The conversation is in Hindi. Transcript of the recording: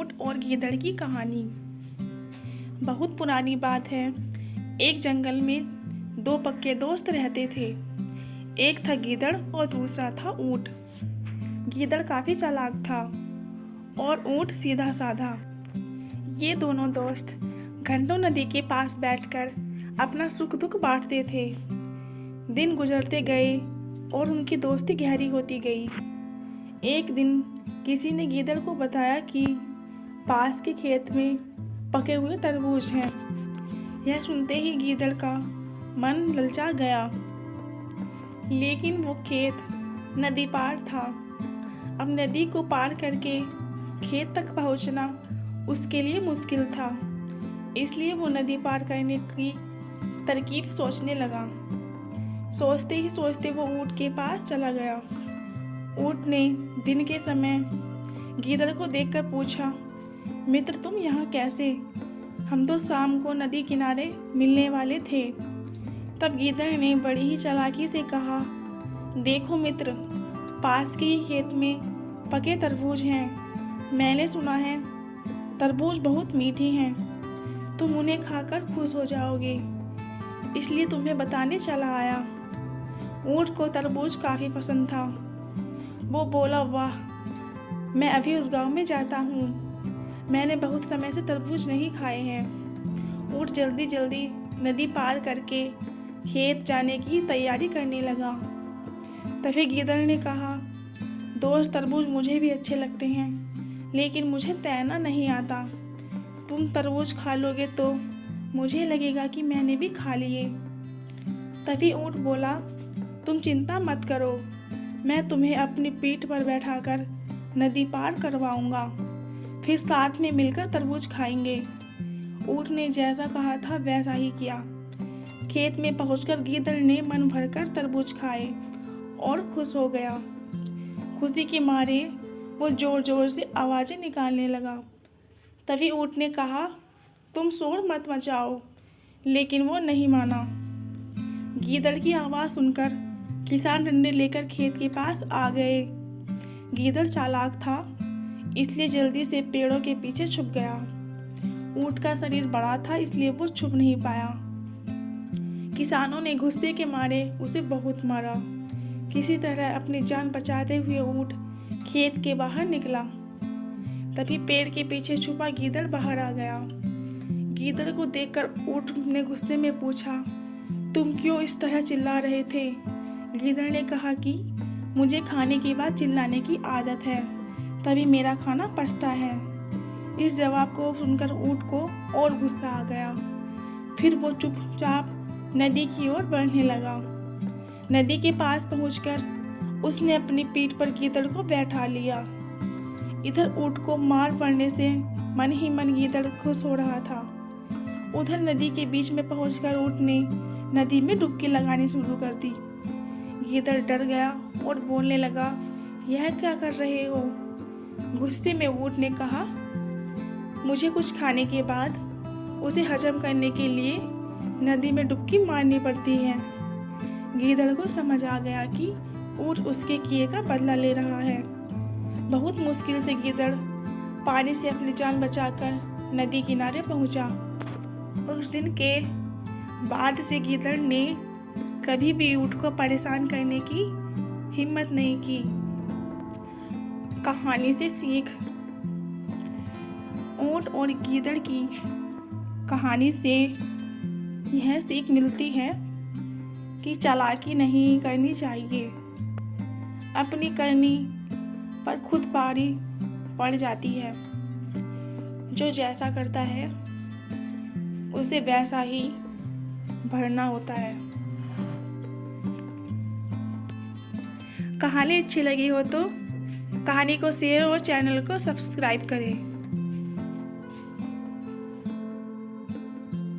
ऊंट और गीदड़ की कहानी। बहुत पुरानी बात है। एक जंगल में दो पक्के दोस्त रहते थे। एक था गीदड़ और दूसरा था ऊंट। गीदड़ काफी चालाक था और ऊंट सीधा साधा। ये दोनों दोस्त घंटों नदी के पास बैठकर अपना सुख दुख बांटते थे। दिन गुजरते गए और उनकी दोस्ती गहरी होती गई। एक दिन किसी ने गीदड़ को बताया कि पास के खेत में पके हुए तरबूज हैं। यह सुनते ही गीदड़ का मन ललचा गया, लेकिन वो खेत नदी पार था। अब नदी को पार करके खेत तक पहुंचना उसके लिए मुश्किल था, इसलिए वो नदी पार करने की तरकीब सोचने लगा। सोचते ही सोचते वो ऊंट के पास चला गया। ऊंट ने दिन के समय गीदड़ को देखकर पूछा, मित्र तुम यहाँ कैसे? हम तो शाम को नदी किनारे मिलने वाले थे। तब गीदड़ ने बड़ी ही चालाकी से कहा, देखो मित्र, पास के ही खेत में पके तरबूज हैं। मैंने सुना है तरबूज बहुत मीठे हैं, तुम उन्हें खाकर खुश हो जाओगे, इसलिए तुम्हें बताने चला आया। ऊंट को तरबूज काफ़ी पसंद था। वो बोला, वाह, मैं अभी उस गांव में जाता हूँ। मैंने बहुत समय से तरबूज नहीं खाए हैं। ऊंट जल्दी जल्दी नदी पार करके खेत जाने की तैयारी करने लगा। तभी गीदड़ ने कहा, दोस्त, तरबूज मुझे भी अच्छे लगते हैं, लेकिन मुझे तैरना नहीं आता। तुम तरबूज खा लोगे तो मुझे लगेगा कि मैंने भी खा लिए। तभी ऊंट बोला, तुम चिंता मत करो, मैं तुम्हें अपनी पीठ पर बैठाकर नदी पार करवाऊंगा, फिर साथ में मिलकर तरबूज खाएंगे। ऊंट ने जैसा कहा था वैसा ही किया। खेत में पहुंचकर गीदड़ ने मन भरकर तरबूज खाए और खुश हो गया। खुशी के मारे वो जोर जोर से आवाज़ें निकालने लगा। तभी ऊंट ने कहा, तुम शोर मत मचाओ, लेकिन वो नहीं माना। गीदड़ की आवाज़ सुनकर किसान डंडे लेकर खेत के पास आ गए। गीदड़ चालाक था, इसलिए जल्दी से पेड़ों के पीछे छुप गया। ऊंट का शरीर बड़ा था, इसलिए वो छुप नहीं पाया। किसानों ने गुस्से के मारे उसे बहुत मारा। किसी तरह अपनी जान बचाते हुए ऊंट खेत के बाहर निकला। तभी पेड़ के पीछे छुपा गीदड़ बाहर आ गया। गीदड़ को देखकर ऊंट ने गुस्से में पूछा, तुम क्यों इस तरह चिल्ला रहे थे? गीदड़ ने कहा कि मुझे खाने के बाद चिल्लाने की आदत है, तभी मेरा खाना पचता है। इस जवाब को सुनकर ऊंट को और गुस्सा आ गया। फिर वो चुपचाप नदी की ओर बढ़ने लगा। नदी के पास पहुंचकर उसने अपनी पीठ पर गीदड़ को बैठा लिया। इधर ऊंट को मार पड़ने से मन ही मन गीदड़ खुश हो रहा था। उधर नदी के बीच में पहुंचकर ऊंट ने नदी में डुबकी लगानी शुरू कर दी। गीदड़ डर गया और बोलने लगा, यह क्या कर रहे हो? गुस्से में ऊंट ने कहा, मुझे कुछ खाने के बाद उसे हजम करने के लिए नदी में डुबकी मारनी पड़ती है। गीदड़ को समझ आ गया कि ऊंट उसके किए का बदला ले रहा है। बहुत मुश्किल से गीदड़ पानी से अपनी जान बचाकर नदी किनारे पहुंचा। उस दिन के बाद से गीदड़ ने कभी भी ऊंट को परेशान करने की हिम्मत नहीं की। कहानी से सीख। ऊंट और गीदड़ की कहानी से यह सीख मिलती है कि चालाकी नहीं करनी चाहिए। अपनी करनी पर खुद भारी पड़ जाती है। जो जैसा करता है उसे वैसा ही भरना होता है। कहानी अच्छी लगी हो तो कहानी को शेयर और चैनल को सब्सक्राइब करें।